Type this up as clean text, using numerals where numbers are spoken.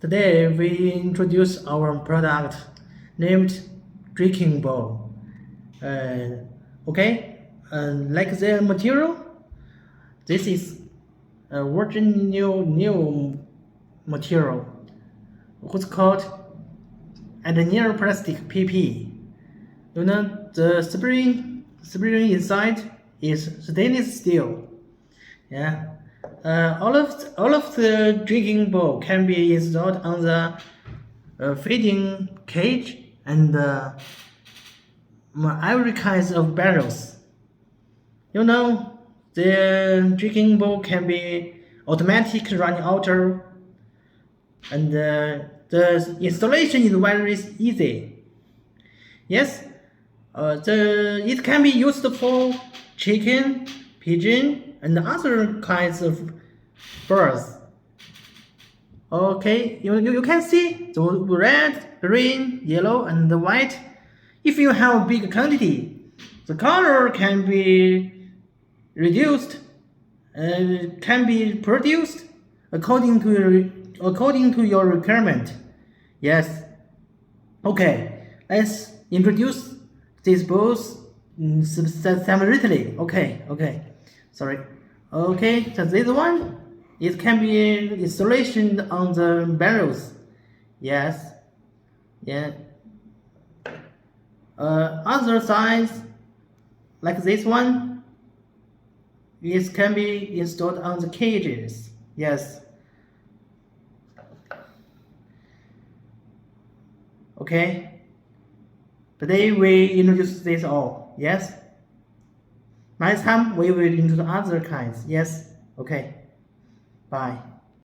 Today we introduce our product named drinking bowl. Like the material, this is a virgin new material, what's called engineer plastic PP. You know the spring inside is stainless steel. Yeah. All of the drinking bowl can be installed on the feeding cage and every kinds of barrels. You know, the drinking bowl can be automatic running water, and the installation is very easy. Yes, it can be used for chicken, pigeon, and other kinds of birds. Okay, you can see the red, green, yellow, and the white. If you have a big quantity, the color can be reduced, can be produced according to your requirement. Yes. Okay, let's introduce these bowls separately. Okay. Sorry. Okay, so this one, it can be installation on the barrels. Yes. Yeah. Other size, like this one, it can be installed on the cages. Yes. Okay. Today we introduce this all. Yes. Next time we will introduce other kinds. Yes. Okay. Bye.